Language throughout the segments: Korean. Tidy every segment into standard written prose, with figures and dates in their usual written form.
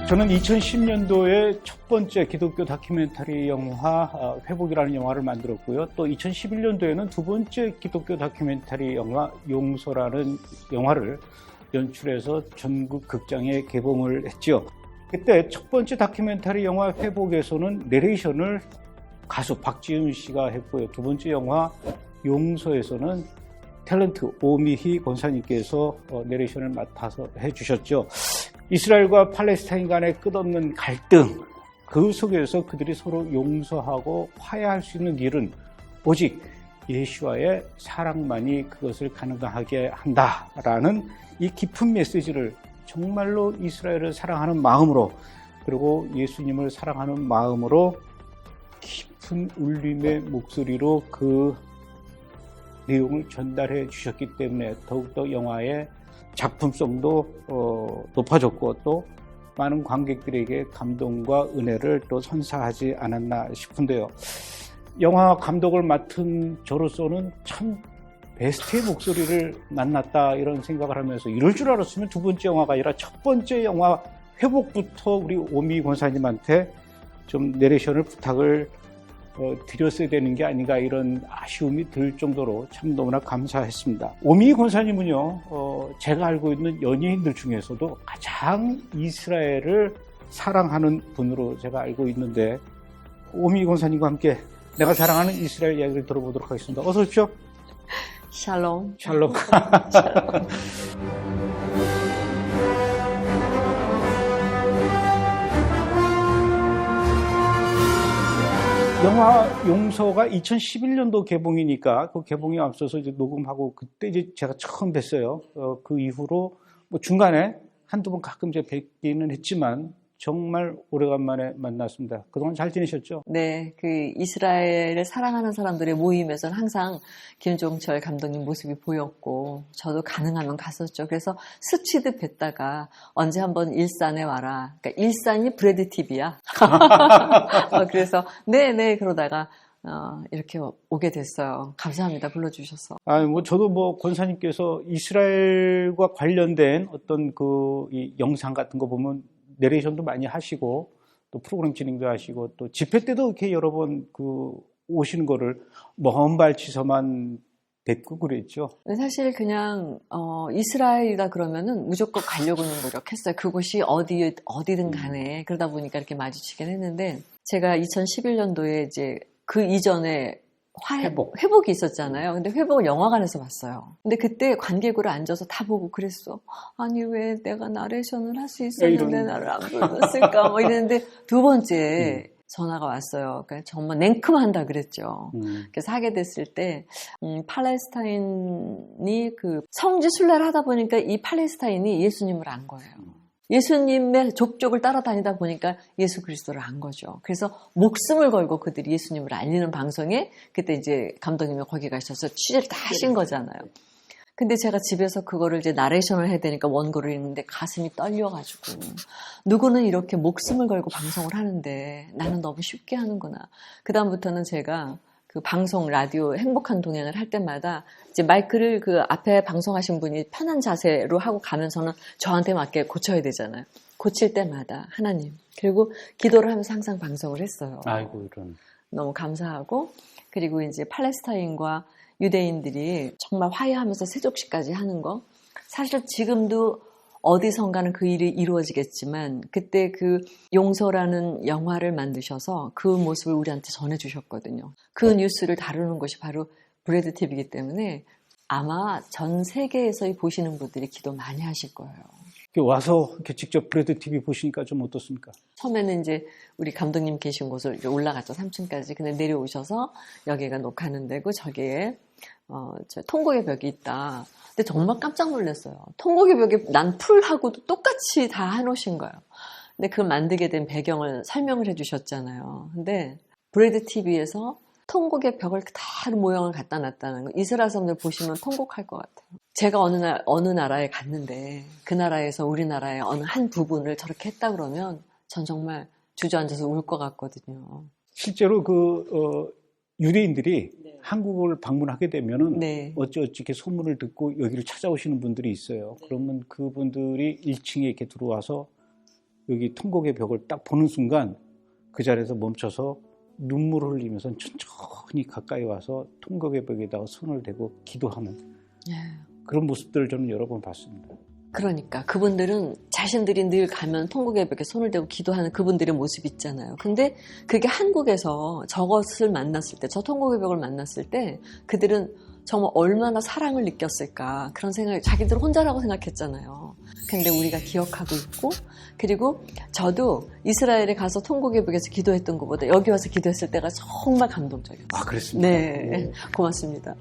저는 2010년도에 첫 번째 기독교 다큐멘터리 영화 회복이라는 영화를 만들었고요. 또 2011년도에는 두 번째 기독교 다큐멘터리 영화 용서라는 영화를 연출해서 전국 극장에 개봉을 했죠. 그때 첫 번째 다큐멘터리 영화 회복에서는 내레이션을 가수 박지윤 씨가 했고요. 두 번째 영화 용서에서는 탤런트 오미희 권사님께서 내레이션을 맡아서 해주셨죠. 이스라엘과 팔레스타인 간의 끝없는 갈등, 그 속에서 그들이 서로 용서하고 화해할 수 있는 일은 오직 예수와의 사랑만이 그것을 가능하게 한다라는 이 깊은 메시지를 정말로 이스라엘을 사랑하는 마음으로, 그리고 예수님을 사랑하는 마음으로 깊은 울림의 목소리로 그 내용을 전달해 주셨기 때문에 더욱더 영화의 작품성도 높아졌고 또 많은 관객들에게 감동과 은혜를 또 선사하지 않았나 싶은데요. 영화 감독을 맡은 저로서는 참 베스트의 목소리를 만났다 이런 생각을 하면서, 이럴 줄 알았으면 두 번째 영화가 아니라 첫 번째 영화 회복부터 우리 오미희 권사님한테 좀 내레이션을 부탁을 드렸어야 되는 게 아닌가, 이런 아쉬움이 들 정도로 참 너무나 감사했습니다. 오미희 권사님은요, 제가 알고 있는 연예인들 중에서도 가장 이스라엘을 사랑하는 분으로 제가 알고 있는데, 오미희 권사님과 함께 내가 사랑하는 이스라엘 이야기를 들어보도록 하겠습니다. 어서 오십시오. 샬롬. 샬롬. 샬롬. 영화 용서가 2011년도 개봉이니까 그 개봉에 앞서서 이제 녹음하고 그때 이제 제가 처음 뵀어요. 그 이후로 뭐 중간에 한두 번 가끔 이제 뵙기는 했지만 정말 오래간만에 만났습니다. 그동안 잘 지내셨죠? 네, 그 이스라엘을 사랑하는 사람들의 모임에서는 항상 김종철 감독님 모습이 보였고 저도 가능하면 갔었죠. 그래서 스치듯 뵀다가 언제 한번 일산에 와라. 그러니까 일산이 브래드 TV야. 그래서 네네 그러다가 이렇게 오게 됐어요. 감사합니다. 불러주셔서. 뭐 저도 뭐 권사님께서 이스라엘과 관련된 어떤 이 영상 같은 거 보면 내레이션도 많이 하시고 또 프로그램 진행도 하시고 또 집회 때도 이렇게 여러 번 오시는 거를 먼 발치서만 뵙고 그랬죠. 사실 그냥 이스라엘이다 그러면은 무조건 가려고는 노력했어요. 그곳이 어디든 간에. 그러다 보니까 이렇게 마주치긴 했는데, 제가 2011년도에 이제 그 이전에 회복이 있었잖아요. 근데 회복을 영화관에서 봤어요. 근데 그때 관객으로 앉아서 다 보고 그랬어. 아니 왜 내가 나레이션을 할 수 있었는데 나를 안 불렀을까 뭐 이랬는데, 두 번째 전화가 왔어요. 그러니까 정말 냉큼한다 그랬죠. 그래서 하게 됐을 때 팔레스타인이 그 성지 순례를 하다 보니까 이 팔레스타인이 예수님을 안 거예요. 예수님의 족적을 따라다니다 보니까 예수 그리스도를 안 거죠. 그래서 목숨을 걸고 그들이 예수님을 알리는 방송에 그때 이제 감독님이 거기 가셔서 취재를 다 하신 거잖아요. 근데 제가 집에서 그거를 이제 나레이션을 해야 되니까 원고를 읽는데 가슴이 떨려가지고, 누구는 이렇게 목숨을 걸고 방송을 하는데 나는 너무 쉽게 하는구나. 그다음부터는 제가 그 방송 라디오 행복한 동행을 할 때마다 이제 마이크를 그 앞에 방송하신 분이 편한 자세로 하고 가면서는 저한테 맞게 고쳐야 되잖아요. 고칠 때마다 하나님, 그리고 기도를 하면서 항상 방송을 했어요. 아이고 이런. 너무 감사하고, 그리고 이제 팔레스타인과 유대인들이 정말 화해하면서 세족식까지 하는 거, 사실 지금도 어디선가는 그 일이 이루어지겠지만 그때 그 용서라는 영화를 만드셔서 그 모습을 우리한테 전해주셨거든요. 그 뉴스를 다루는 것이 바로 브래드 TV이기 때문에 아마 전 세계에서 보시는 분들이 기도 많이 하실 거예요. 와서 이렇게 직접 브래드 TV 보시니까 좀 어떻습니까? 처음에는 이제 우리 감독님 계신 곳을 올라갔죠. 3층까지. 근데 내려오셔서 여기가 녹화하는 데고 저기에 통곡의 벽이 있다. 근데 정말 깜짝 놀랐어요. 통곡의 벽에 난 풀하고도 똑같이 다 해놓으신 거예요. 근데 그걸 만들게 된 배경을 설명을 해주셨잖아요. 근데 브래드 TV에서 통곡의 벽을 다 모형을 갖다 놨다는 거. 이스라엘 사람들 보시면 통곡할 것 같아요. 제가 어느 나라에 갔는데 그 나라에서 우리나라의 어느 한 부분을 저렇게 했다 그러면 전 정말 주저앉아서 울 것 같거든요. 실제로 유대인들이 한국을 방문하게 되면은 어찌 이렇게 소문을 듣고 여기를 찾아오시는 분들이 있어요. 그러면 그분들이 1층에 이렇게 들어와서 여기 통곡의 벽을 딱 보는 순간 그 자리에서 멈춰서 눈물을 흘리면서 천천히 가까이 와서 통곡의 벽에다가 손을 대고 기도하는 예. 그런 모습들을 저는 여러 번 봤습니다. 그러니까 그분들은 자신들이 늘 가면 통곡의 벽에 손을 대고 기도하는 그분들의 모습이 있잖아요. 근데 그게 한국에서 저것을 만났을 때, 저 통곡의 벽을 만났을 때 그들은 정말 얼마나 사랑을 느꼈을까 그런 생각이 자기들 혼자라고 생각했잖아요. 근데 우리가 기억하고 있고, 그리고 저도 이스라엘에 가서 통곡의 벽에서 기도했던 것보다 여기 와서 기도했을 때가 정말 감동적이었어요. 아, 그랬습니까? 네, 고맙습니다.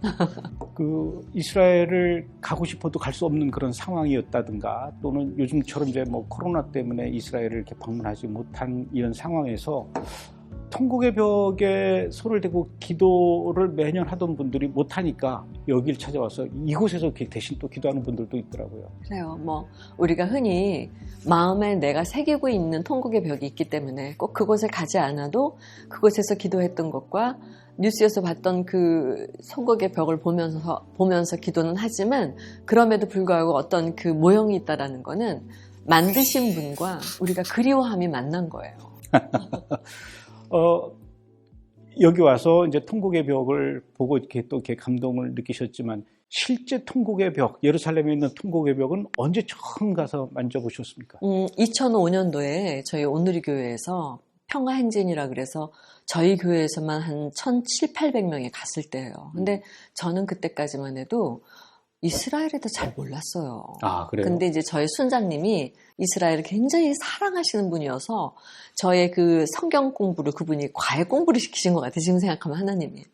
그 이스라엘을 가고 싶어도 갈 수 없는 그런 상황이었다든가, 또는 요즘처럼 이제 뭐 코로나 때문에 이스라엘을 이렇게 방문하지 못한 이런 상황에서 통곡의 벽에 손을 대고 기도를 매년 하던 분들이 못하니까 여길 찾아와서 이곳에서 대신 또 기도하는 분들도 있더라고요. 그래요. 뭐 우리가 흔히 마음에 내가 새기고 있는 통곡의 벽이 있기 때문에 꼭 그곳에 가지 않아도 그곳에서 기도했던 것과 뉴스에서 봤던 그 통곡의 벽을 보면서 기도는 하지만, 그럼에도 불구하고 어떤 그 모형이 있다라는 거는 만드신 분과 우리가 그리워함이 만난 거예요. 여기 와서 이제 통곡의 벽을 보고 이렇게 또 이렇게 감동을 느끼셨지만, 실제 통곡의 벽, 예루살렘에 있는 통곡의 벽은 언제 처음 가서 만져보셨습니까? 2005년도에 저희 온누리 교회에서 평화행진이라 그래서 저희 교회에서만 한 1,700~800명이 갔을 때예요. 근데 저는 그때까지만 해도 이스라엘에 대해 잘 몰랐어요. 아, 그래요? 근데 이제 저희 순장님이 이스라엘을 굉장히 사랑하시는 분이어서 저의 그 성경 공부를 그분이 과외 공부를 시키신 것 같아요. 지금 생각하면 하나님이.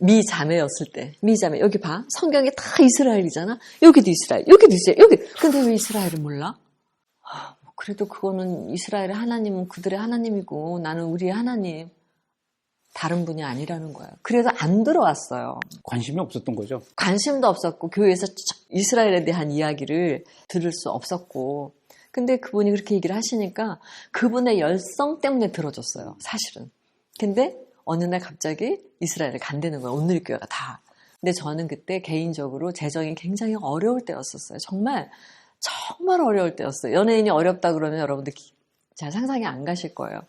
미 자매였을 때, 미 자매, 여기 봐. 성경에 다 이스라엘이잖아? 여기도 이스라엘, 여기도 이스라엘, 여기. 근데 왜 이스라엘을 몰라? 그래도 그거는 이스라엘의 하나님은 그들의 하나님이고 나는 우리의 하나님. 다른 분이 아니라는 거예요. 그래서 안 들어왔어요. 관심이 없었던 거죠? 관심도 없었고 교회에서 이스라엘에 대한 이야기를 들을 수 없었고, 근데 그분이 그렇게 얘기를 하시니까 그분의 열성 때문에 들어줬어요, 사실은. 근데 어느 날 갑자기 이스라엘을 간다는 거예요, 온누리 교회가 다. 근데 저는 그때 개인적으로 재정이 굉장히 어려울 때였었어요. 정말 어려울 때였어요. 연예인이 어렵다 그러면 여러분들 잘 상상이 안 가실 거예요.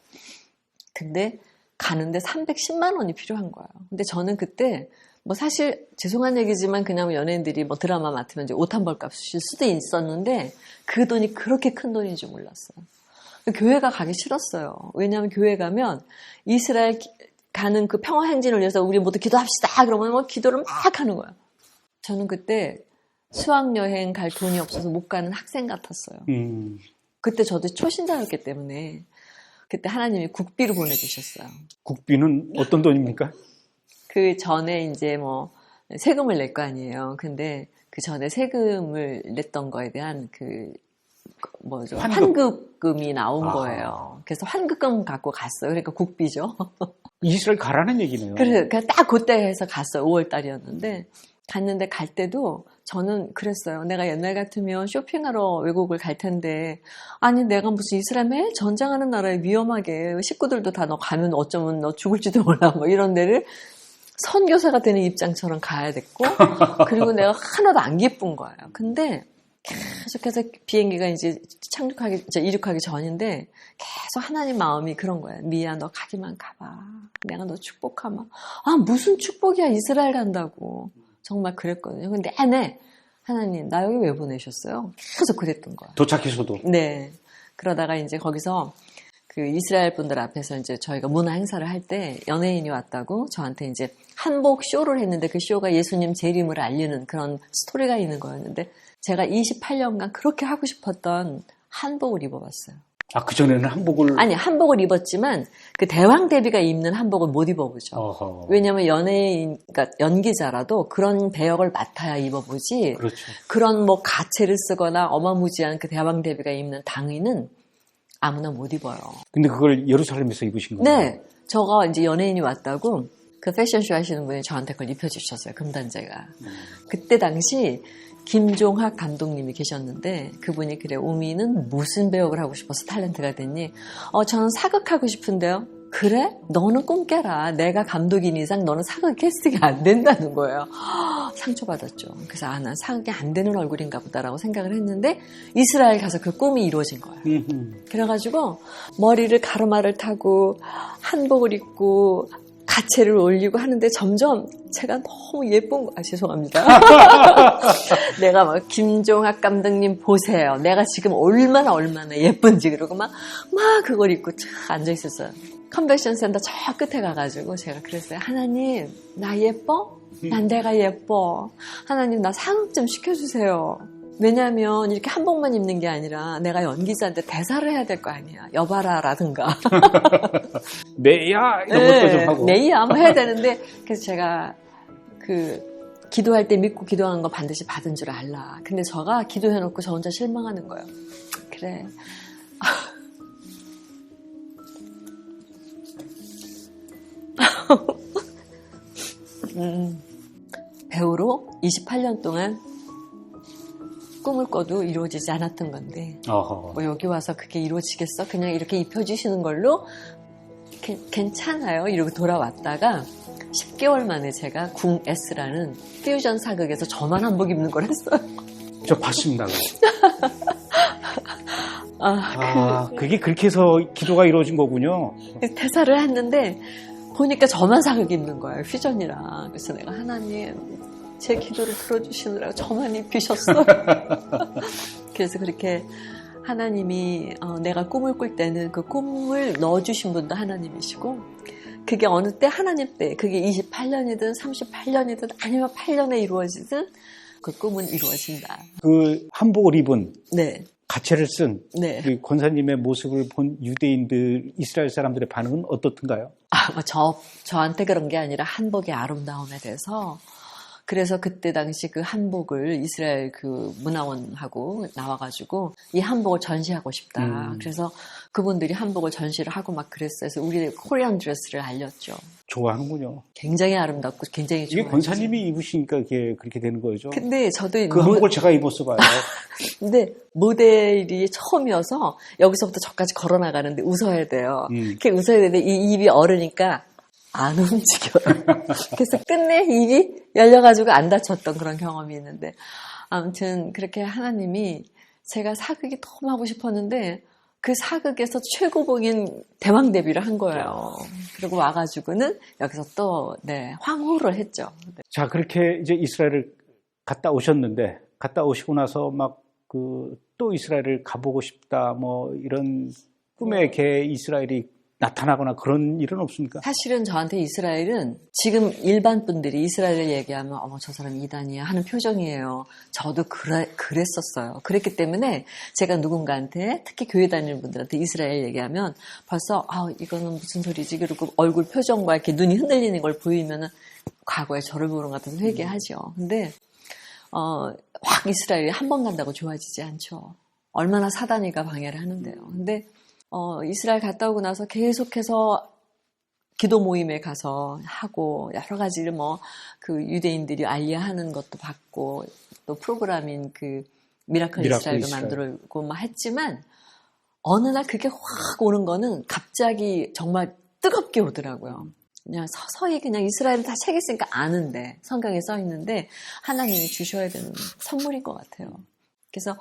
근데 가는데 310만 원이 필요한 거예요. 근데 저는 그때 뭐 사실 죄송한 얘기지만 그냥 연예인들이 뭐 드라마 맡으면 이제 옷 한 벌 값일 수도 있었는데 그 돈이 그렇게 큰 돈인 줄 몰랐어요. 교회가 가기 싫었어요. 왜냐하면 교회 가면 이스라엘 가는 그 평화 행진을 위해서 우리 모두 기도합시다 그러면 뭐 기도를 막 하는 거예요. 저는 그때 수학여행 갈 돈이 없어서 못 가는 학생 같았어요. 그때 저도 초신자였기 때문에 그때 하나님이 국비를 보내주셨어요. 국비는 어떤 돈입니까? 그 전에 이제 뭐 세금을 낼 거 아니에요. 근데 그 전에 세금을 냈던 거에 대한 그 뭐죠? 환급금이 나온 거예요. 그래서 환급금 갖고 갔어요. 그러니까 국비죠. 이스라엘 가라는 얘기네요. 그래서 딱 그때 해서 갔어요. 5월 달이었는데 갔는데 갈 때도 저는 그랬어요. 내가 옛날 같으면 쇼핑하러 외국을 갈 텐데, 아니 내가 무슨 이스라엘에 전쟁하는 나라에 위험하게 식구들도 다 너 가면 어쩌면 너 죽을지도 몰라 뭐 이런 데를 선교사가 되는 입장처럼 가야 됐고, 그리고 내가 하나도 안 기쁜 거예요. 근데 계속해서 비행기가 이제 이륙하기 전인데 계속 하나님 마음이 그런 거예요. 미야 너 가기만 가봐. 내가 너 축복하마. 아 무슨 축복이야, 이스라엘 간다고. 정말 그랬거든요. 근데 내내 하나님 나 여기 왜 보내셨어요? 계속 그랬던 거예요. 도착해서도. 네. 그러다가 이제 거기서 그 이스라엘 분들 앞에서 이제 저희가 문화 행사를 할 때 연예인이 왔다고 저한테 이제 한복 쇼를 했는데, 그 쇼가 예수님 재림을 알리는 그런 스토리가 있는 거였는데 제가 28년간 그렇게 하고 싶었던 한복을 입어봤어요. 아, 그전에는 한복을. 아니, 한복을 입었지만 그 대왕 대비가 입는 한복을 못 입어보죠. 어허. 왜냐면 연예인, 그러니까 연기자라도 그런 배역을 맡아야 입어보지. 그렇죠. 그런 뭐 가채를 쓰거나 어마무지한 그 대왕 대비가 입는 당위는 아무나 못 입어요. 근데 그걸 예루살렘에서 입으신 거예요? 네. 저가 이제 연예인이 왔다고 그 패션쇼 하시는 분이 저한테 그걸 입혀주셨어요. 금단제가. 그때 당시 김종학 감독님이 계셨는데 그분이 그래, 우미는 무슨 배역을 하고 싶어서 탤런트가 됐니? 저는 사극하고 싶은데요. 그래? 너는 꿈 깨라. 내가 감독인 이상 너는 사극 캐스팅이 안 된다는 거예요. 상처받았죠. 그래서 난 사극이 안 되는 얼굴인가 보다라고 생각을 했는데 이스라엘 가서 그 꿈이 이루어진 거예요. 그래가지고 머리를 가르마를 타고 한복을 입고 가채를 올리고 하는데 점점 제가 너무 예쁜 거, 죄송합니다. 내가 막 김종학 감독님 보세요. 내가 지금 얼마나 예쁜지 그러고 막 그걸 입고 쫙 앉아있었어요. 컨벤션 센터 저 끝에 가가지고 제가 그랬어요. 하나님, 나 예뻐? 난 내가 예뻐. 하나님, 나 사극 좀 시켜주세요. 왜냐하면 이렇게 한복만 입는 게 아니라 내가 연기자인데 대사를 해야 될 거 아니야. 여봐라라든가. 메야 이런 것도 좀 하고. 메야 한번 해야 되는데 그래서 제가 기도할 때 믿고 기도하는 거 반드시 받은 줄 알라. 근데 저가 기도해놓고 저 혼자 실망하는 거예요. 그래. 배우로 28년 동안 꿈을 꿔도 이루어지지 않았던 건데 뭐 여기 와서 그게 이루어지겠어? 그냥 이렇게 입혀주시는 걸로 괜찮아요 이러고 돌아왔다가 10개월 만에 제가 궁 S라는 퓨전 사극에서 저만 한복 입는 걸 했어요. 저 봤습니다. 그게 그렇게 해서 기도가 이루어진 거군요. 대사를 했는데 보니까 저만 사극 입는 거예요. 퓨전이랑. 그래서 내가 하나님 제 기도를 들어주시느라고 저만 입히셨어요. 그래서 그렇게 하나님이 내가 꿈을 꿀 때는 그 꿈을 넣어주신 분도 하나님이시고 그게 어느 때 하나님 때 그게 28년이든 38년이든 아니면 8년에 이루어지든 그 꿈은 이루어진다. 그 한복을 입은 네. 가채를 쓴 네. 그 권사님의 모습을 본 유대인들, 이스라엘 사람들의 반응은 어떻던가요? 저한테 그런 게 아니라 한복의 아름다움에 대해서 그래서 그때 당시 그 한복을 이스라엘 그 문화원하고 나와가지고 이 한복을 전시하고 싶다. 그래서 그분들이 한복을 전시를 하고 막 그랬어요. 그래서 우리 코리안 드레스를 알렸죠. 좋아하는군요. 굉장히 아름답고 굉장히 좋아요. 이게 권사님이 입으시니까 그렇게 되는 거죠. 근데 저도 그 한복을 제가 입었어 봐요. 근데 모델이 처음이어서 여기서부터 저까지 걸어 나가는데 웃어야 돼요. 그렇게 웃어야 되는데 이 입이 어르니까 안 움직여요. 그래서 끝내 입이 열려가지고 안 다쳤던 그런 경험이 있는데 아무튼 그렇게 하나님이 제가 사극이 너무 하고 싶었는데 그 사극에서 최고봉인 대왕 데뷔를 한 거예요. 그리고 와가지고는 여기서 또 황홀을 했죠. 네. 자, 그렇게 이제 이스라엘을 갔다 오셨는데 갔다 오시고 나서 막 또 이스라엘을 가보고 싶다 뭐 이런 꿈에 개 이스라엘이 나타나거나 그런 일은 없습니까? 사실은 저한테 이스라엘은 지금 일반 분들이 이스라엘을 얘기하면 저 사람 이단이야 하는 표정이에요. 저도 그랬었어요. 그랬기 때문에 제가 누군가한테 특히 교회 다니는 분들한테 이스라엘 얘기하면 벌써 이거는 무슨 소리지 그리고 얼굴 표정과 이렇게 눈이 흔들리는 걸 보이면은 과거에 저를 보는 것 같아서 회개하죠. 근데 확 이스라엘이 한 번 간다고 좋아지지 않죠. 얼마나 사단이가 방해를 하는데요. 근데 이스라엘 갔다 오고 나서 계속해서 기도 모임에 가서 하고 여러 가지를 그 유대인들이 알리하는 것도 받고 또 프로그램인 그 미라클 이스라엘도 만들고 막 했지만 어느 날 그게 확 오는 거는 갑자기 정말 뜨겁게 오더라고요. 그냥 서서히 그냥 이스라엘을 다 책 있으니까 아는데 성경에 써 있는데 하나님이 주셔야 되는 선물인 것 같아요. 그래서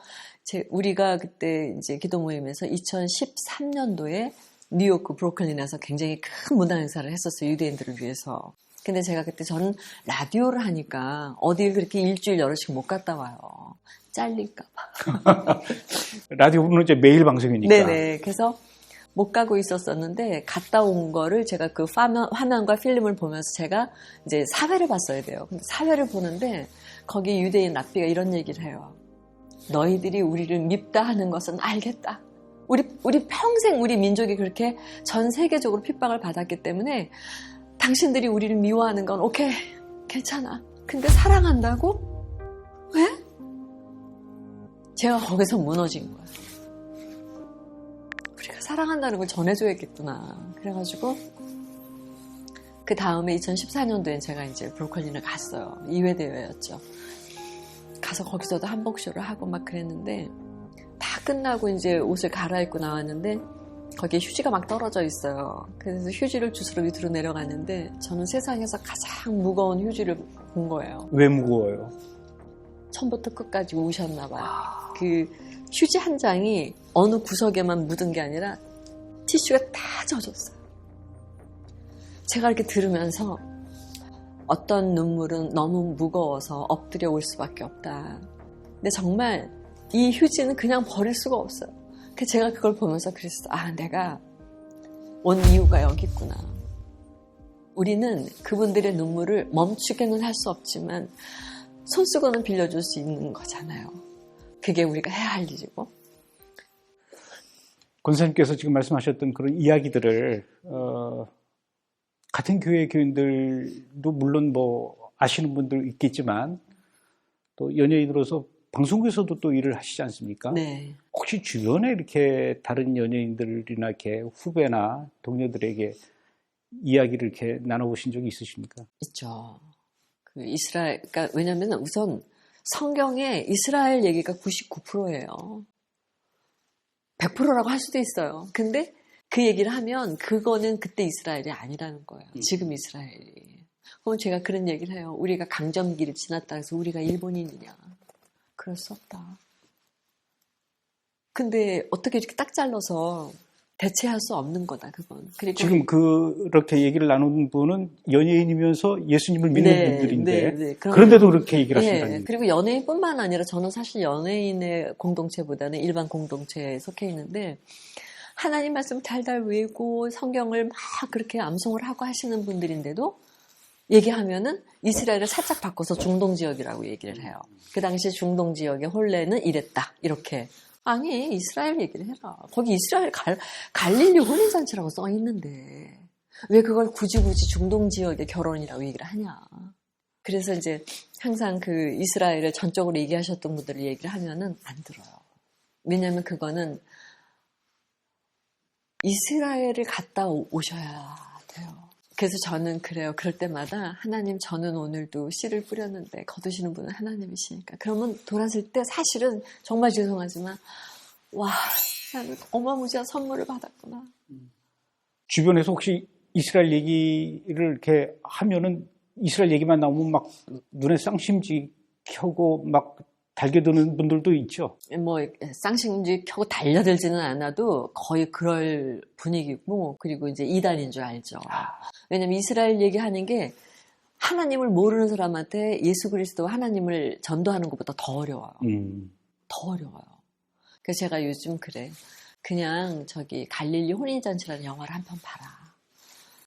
우리가 그때 이제 기도 모임에서 2013년도에 뉴요크 브루클린에서 굉장히 큰 문화 행사를 했었어요. 유대인들을 위해서. 근데 제가 그때 저는 라디오를 하니까 어딜 그렇게 일주일 여럿씩 못 갔다 와요. 잘릴까봐. 라디오는 이제 매일 방송이니까. 네네. 그래서 못 가고 있었었는데 갔다 온 거를 제가 그 화면과 필름을 보면서 제가 이제 사회를 봤어야 돼요. 근데 사회를 보는데 거기 유대인 랍비가 이런 얘기를 해요. 너희들이 우리를 밉다 하는 것은 알겠다. 우리 평생 우리 민족이 그렇게 전 세계적으로 핍박을 받았기 때문에 당신들이 우리를 미워하는 건 오케이, 괜찮아. 근데 사랑한다고? 왜? 제가 거기서 무너진 거예요. 우리가 사랑한다는 걸 전해줘야겠구나. 그래가지고 그 다음에 2014년도에 제가 이제 브루클린을 갔어요. 2회 대회였죠. 가서 거기서도 한복쇼를 하고 막 그랬는데 다 끝나고 이제 옷을 갈아입고 나왔는데 거기에 휴지가 막 떨어져 있어요. 그래서 휴지를 주스러 밑으로 내려갔는데 저는 세상에서 가장 무거운 휴지를 본 거예요. 왜 무거워요? 처음부터 끝까지 우셨나 봐요. 그 휴지 한 장이 어느 구석에만 묻은 게 아니라 티슈가 다 젖었어요. 제가 이렇게 들으면서 어떤 눈물은 너무 무거워서 엎드려 올 수밖에 없다. 근데 정말 이 휴지는 그냥 버릴 수가 없어요. 그래서 제가 그걸 보면서 그랬어요. 아, 내가 온 이유가 여기 있구나. 우리는 그분들의 눈물을 멈추게는 할 수 없지만 손수건은 빌려줄 수 있는 거잖아요. 그게 우리가 해야 할 일이고. 권사님께서 지금 말씀하셨던 그런 이야기들을 같은 교회 교인들도 물론 뭐 아시는 분들 있겠지만 또 연예인으로서 방송국에서도 또 일을 하시지 않습니까? 네. 혹시 주변에 이렇게 다른 연예인들이나 이렇게 후배나 동료들에게 이야기를 이렇게 나눠보신 적이 있으십니까? 있죠. 그 이스라엘, 그러니까 왜냐면 우선 성경에 이스라엘 얘기가 99%예요. 100%라고 할 수도 있어요. 근데 그 얘기를 하면 그거는 그때 이스라엘이 아니라는 거예요. 지금 이스라엘이. 그럼 제가 그런 얘기를 해요. 우리가 강점기를 지났다 해서 우리가 일본인이냐. 그럴 수 없다. 근데 어떻게 이렇게 딱 잘라서 대체할 수 없는 거다, 그건. 그리고 지금 그렇게 얘기를 나눈 분은 연예인이면서 예수님을 믿는 분들인데 네. 그런데도 그렇게 얘기를 하신다는 네. 거예요. 그리고 연예인뿐만 아니라 저는 사실 연예인의 공동체보다는 일반 공동체에 속해 있는데 하나님 말씀 달달 외우고 성경을 막 그렇게 암송을 하고 하시는 분들인데도 얘기하면은 이스라엘을 살짝 바꿔서 중동지역이라고 얘기를 해요. 그 당시 중동지역의 혼례는 이랬다. 이렇게. 아니, 이스라엘 얘기를 해라. 거기 이스라엘 갈릴리 혼인잔치라고 써 있는데 왜 그걸 굳이 중동지역의 결혼이라고 얘기를 하냐. 그래서 이제 항상 그 이스라엘을 전적으로 얘기하셨던 분들을 얘기를 하면은 안 들어요. 왜냐하면 그거는 이스라엘을 갔다 오셔야 돼요. 그래서 저는 그래요. 그럴 때마다 하나님, 저는 오늘도 씨를 뿌렸는데 거두시는 분은 하나님이시니까. 그러면 돌아설 때 사실은 정말 죄송하지만 와, 나는 어마무지한 선물을 받았구나. 주변에서 혹시 이스라엘 얘기를 이렇게 하면은 이스라엘 얘기만 나오면 막 눈에 쌍심지 켜고 막 달겨드는 분들도 있죠. 뭐 쌍심지 켜고 달려들지는 않아도 거의 그럴 분위기고, 그리고 이제 이단인 줄 알죠. 왜냐면 이스라엘 얘기하는 게 하나님을 모르는 사람한테 예수 그리스도 하나님을 전도하는 것보다 더 어려워요. 더 어려워요. 그래서 제가 요즘 그래. 그냥 저기 갈릴리 혼인잔치라는 영화를 한 편 봐라.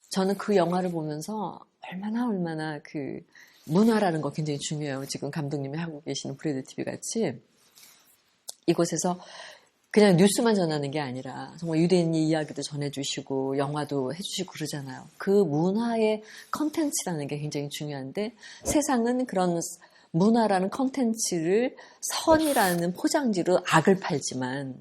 저는 그 영화를 보면서 얼마나 그 문화라는 거 굉장히 중요해요. 지금 감독님이 하고 계시는 브래드 TV 같이 이곳에서 그냥 뉴스만 전하는 게 아니라 정말 유대인 이야기도 전해주시고 영화도 해주시고 그러잖아요. 그 문화의 컨텐츠라는 게 굉장히 중요한데 세상은 그런 문화라는 컨텐츠를 선이라는 포장지로 악을 팔지만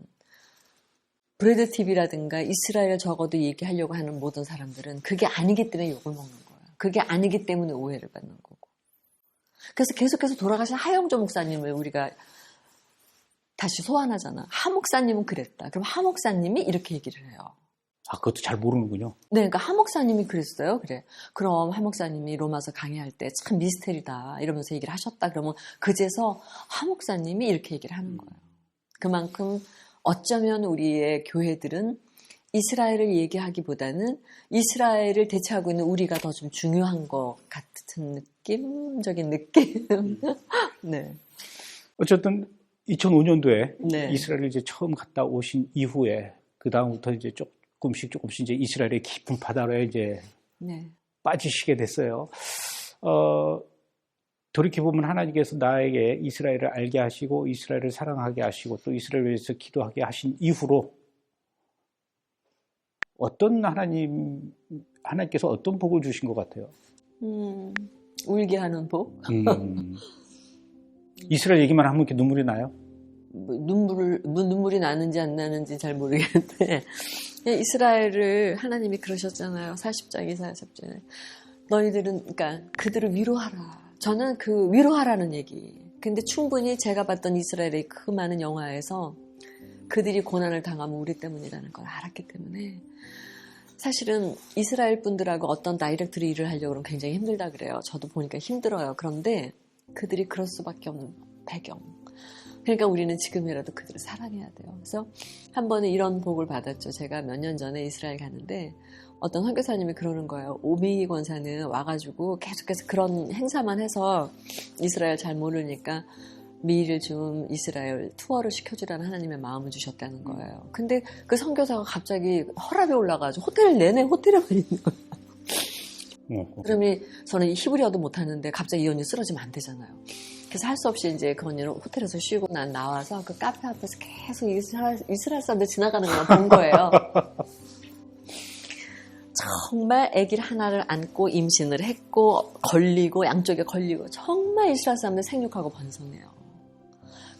브래드 TV라든가 이스라엘 적어도 얘기하려고 하는 모든 사람들은 그게 아니기 때문에 욕을 먹는 거예요. 그게 아니기 때문에 오해를 받는 거고. 그래서 계속해서 돌아가신 하영조 목사님을 우리가 다시 소환하잖아. 하 목사님은 그랬다. 그럼 하 목사님이 이렇게 얘기를 해요. 아, 그것도 잘 모르는군요. 네, 그러니까 하 목사님이 그랬어요. 그래. 그럼 하 목사님이 로마서 강의할 때 참 미스테리다 이러면서 얘기를 하셨다. 그러면 그제서 하 목사님이 이렇게 얘기를 하는 거예요. 그만큼 어쩌면 우리의 교회들은 이스라엘을 얘기하기보다는 이스라엘을 대체하고 있는 우리가 더 좀 중요한 것 같은 느낌적인 느낌. 네. 어쨌든 2005년도에 네. 이스라엘을 이제 처음 갔다 오신 이후에 그 다음부터 이제 조금씩 이제 이스라엘의 깊은 바다로 이제 네. 빠지시게 됐어요. 돌이켜보면 하나님께서 나에게 이스라엘을 알게 하시고 이스라엘을 사랑하게 하시고 또 이스라엘을 위해서 기도하게 하신 이후로 어떤 하나님께서 어떤 복을 주신 것 같아요? 울게 하는 복? 이스라엘 얘기만 하면 이렇게 눈물이 나요? 눈물이 나는지 안 나는지 잘 모르겠는데 이스라엘을 하나님이 그러셨잖아요. 40장 이사야 40장에 너희들은 그러니까 그들을 위로하라. 저는 그 위로하라는 얘기. 근데 충분히 제가 봤던 이스라엘의 그 많은 영화에서 그들이 고난을 당하면 우리 때문이라는 걸 알았기 때문에 사실은 이스라엘 분들하고 어떤 다이렉트로 일을 하려고 그러면 굉장히 힘들다 그래요. 저도 보니까 힘들어요. 그런데 그들이 그럴 수밖에 없는 배경. 그러니까 우리는 지금이라도 그들을 사랑해야 돼요. 그래서 한 번은 이런 복을 받았죠. 제가 몇 년 전에 이스라엘 갔는데 어떤 선교사님이 그러는 거예요. 오미 권사는 와가지고 계속해서 그런 행사만 해서 이스라엘 잘 모르니까 미를 좀 이스라엘 투어를 시켜주라는 하나님의 마음을 주셨다는 거예요. 근데 그 선교사가 갑자기 혈압이 올라가지고 호텔 내내 호텔에만 있는 거예요. 그러면 저는 히브리어도 못하는데 갑자기 이 언니 쓰러지면 안 되잖아요. 그래서 할 수 없이 이제 그 언니는 호텔에서 쉬고 난 나와서 그 카페 앞에서 계속 이스라엘 사람들 지나가는 걸 본 거예요. 정말 아기를 하나를 안고 임신을 했고 걸리고 양쪽에 걸리고 정말 이스라엘 사람들 생육하고 번성해요.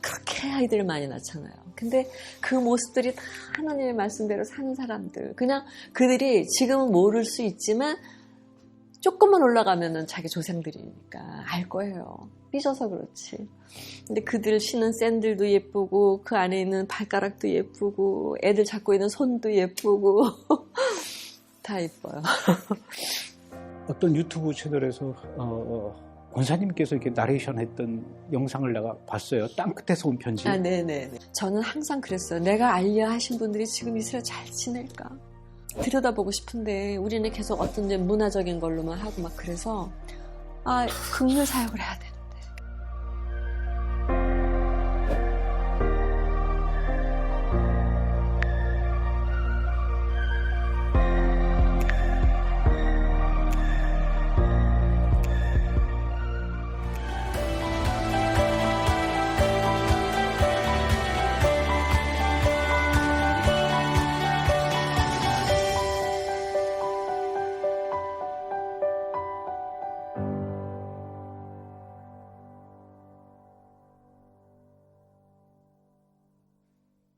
그렇게 아이들을 많이 낳잖아요. 근데 그 모습들이 다 하나님의 말씀대로 사는 사람들. 그냥 그들이 지금은 모를 수 있지만 조금만 올라가면은 자기 조상들이니까 알 거예요. 삐져서 그렇지. 근데 그들 신은 샌들도 예쁘고 그 안에 있는 발가락도 예쁘고 애들 잡고 있는 손도 예쁘고 다 예뻐요. 어떤 유튜브 채널에서 권사님께서 이렇게 나레이션 했던 영상을 내가 봤어요. 땅끝에서 온 편지. 아, 네네. 저는 항상 그랬어요. 내가 알려 하신 분들이 지금 이스라엘 잘 지낼까? 들여다보고 싶은데 우리는 계속 어떤 문화적인 걸로만 하고 막 그래서 긍휼 사역을 해야 돼.